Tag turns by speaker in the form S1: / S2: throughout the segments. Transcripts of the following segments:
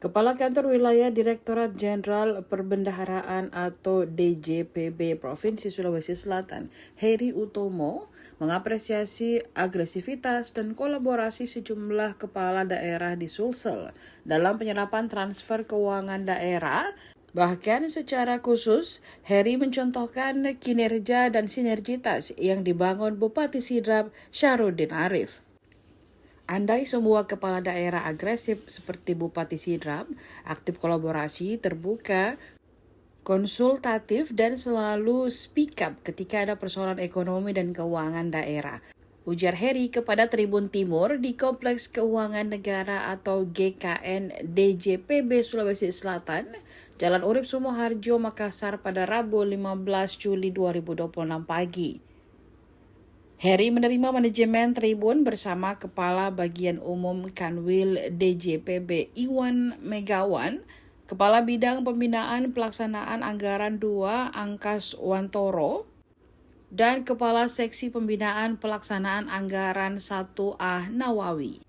S1: Kepala Kantor Wilayah Direktorat Jenderal Perbendaharaan atau DJPB Provinsi Sulawesi Selatan, Heri Utomo, mengapresiasi agresivitas dan kolaborasi sejumlah kepala daerah di Sulsel dalam penyerapan transfer keuangan daerah. Bahkan secara khusus, Heri mencontohkan kinerja dan sinergitas yang dibangun Bupati Sidrap Syarudin Arif. Andai semua kepala daerah agresif seperti Bupati Sidrap, aktif kolaborasi, terbuka, konsultatif, dan selalu speak up ketika ada persoalan ekonomi dan keuangan daerah. Ujar Heri kepada Tribun Timur di Kompleks Keuangan Negara atau GKN DJPB Sulawesi Selatan, Jalan Urip Sumoharjo, Makassar pada Rabu 15 Juli 2026 pagi. Heri menerima manajemen Tribun bersama Kepala Bagian Umum Kanwil DJPB Iwan Megawan, Kepala Bidang Pembinaan Pelaksanaan Anggaran 2 Angkas Wantoro, dan Kepala Seksi Pembinaan Pelaksanaan Anggaran 1A Nawawi.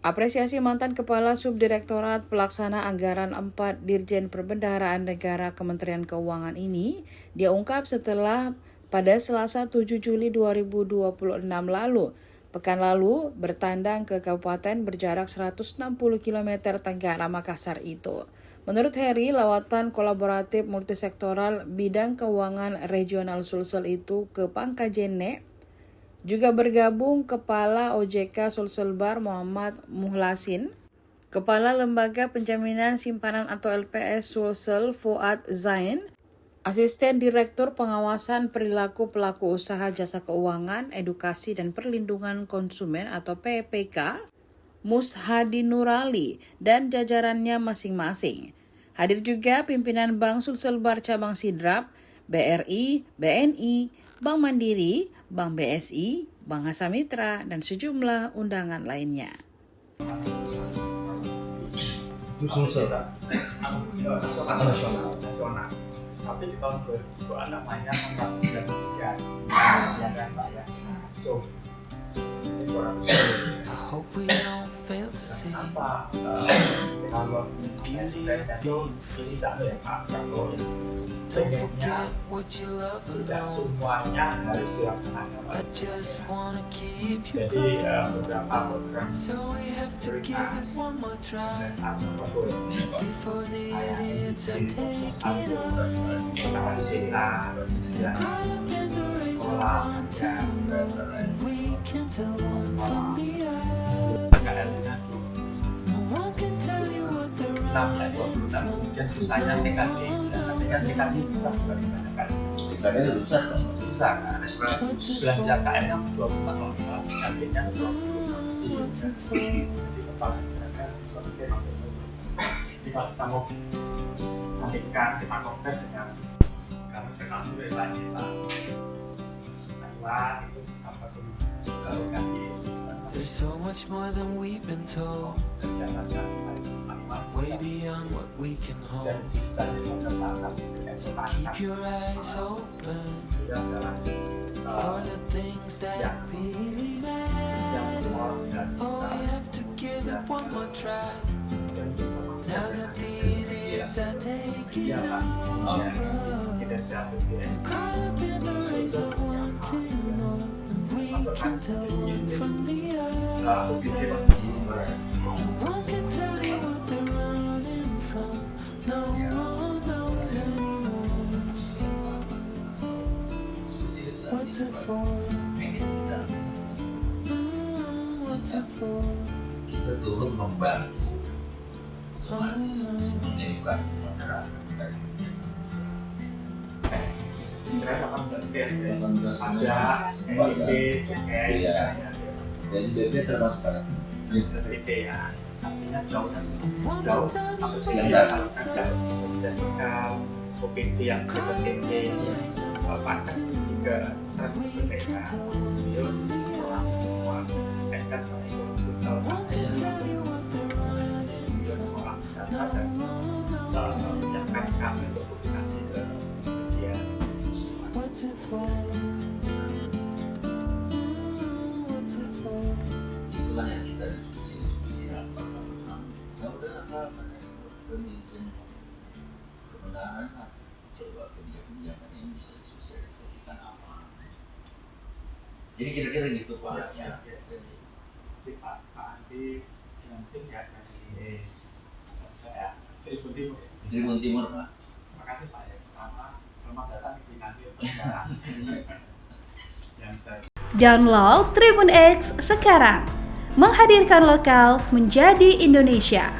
S1: Apresiasi mantan Kepala Subdirektorat Pelaksana Anggaran 4 Dirjen Perbendaharaan Negara Kementerian Keuangan ini dia ungkap setelah pada Selasa 7 Juli 2026 lalu, pekan lalu bertandang ke kabupaten berjarak 160 km tenggara Makassar itu. Menurut Heri, lawatan kolaboratif multisektoral bidang keuangan regional Sulsel itu ke Pangkajene juga bergabung Kepala OJK Sulselbar Muhammad Muhlasin, Kepala Lembaga Penjaminan Simpanan atau LPS Sulsel Fuad Zain, Asisten Direktur Pengawasan Perilaku Pelaku Usaha Jasa Keuangan, Edukasi dan Perlindungan Konsumen atau PPK, Mushadi Nurali, dan jajarannya masing-masing. Hadir juga pimpinan Bank Sulselbar Cabang Sidrap, BRI, BNI, Bank Mandiri, Bank BSI, Bank Hasamitra, dan sejumlah undangan lainnya.
S2: Nasional. Tapi di tahun 2002 namanya menghabiskan 3 ya kan Pak ya. So saya kurang apa kalau itu bisa ya Pak kalau pengennya tidak semuanya harus dilaksanakan Pak. Jadi beberapa program prioritas dan apapun desa dan sekolah dan KKN-nya 26 ya 26 kemudian sisanya negatif dan negatif bisa dibandingkan
S3: Kadang rusak kan?
S2: rusak kan belanja KKN-nya 24 loh negatifnya 20 jadi kepala negara seperti masuk-masuk jika kamu sampaikan kita konkret dengan kamu kenal dulu ya Pak Pak itu apa tuh kalau ganti
S4: There's so much more than we've been told, way beyond what we can hold. So keep your eyes open for the things that really matter. Oh, we have to give it one more try. Now that the idiots are taking over, caught up in the race of wanting more than we can tell one from the other. No one can tell you what they're running from. No one knows anymore. What's it for? What's it for?
S3: Kita turut membantu edukasi masyarakat.
S2: Sebenarnya 18 aja NIP,
S3: Jadi BP termasuk pada
S2: NIP ya artinya jauh apabila ada sertifikat OPD yang berpenting pantas juga berbeda beliau orang semua kaitan sama ekonomi sosial orang data dan menyiapkan kami untuk koordinasi ke dia.
S4: What's it for? What's it for?
S3: itulah yang kita diskusi apa. Ya udah Kebenaran lah. Coba kebijakan yang bisa disosialisasikan apa. Jadi kira-kira gitu Pak.
S2: Ya. Jadi Pak Andi dengan tim ya dari saya Tribun Timur.
S3: Tribun Timur Pak.
S2: Terima kasih Pak ya. Pertama selamat datang di nanti perjalanan. Yang saya
S5: Download Tribun X sekarang. Menghadirkan lokal menjadi Indonesia.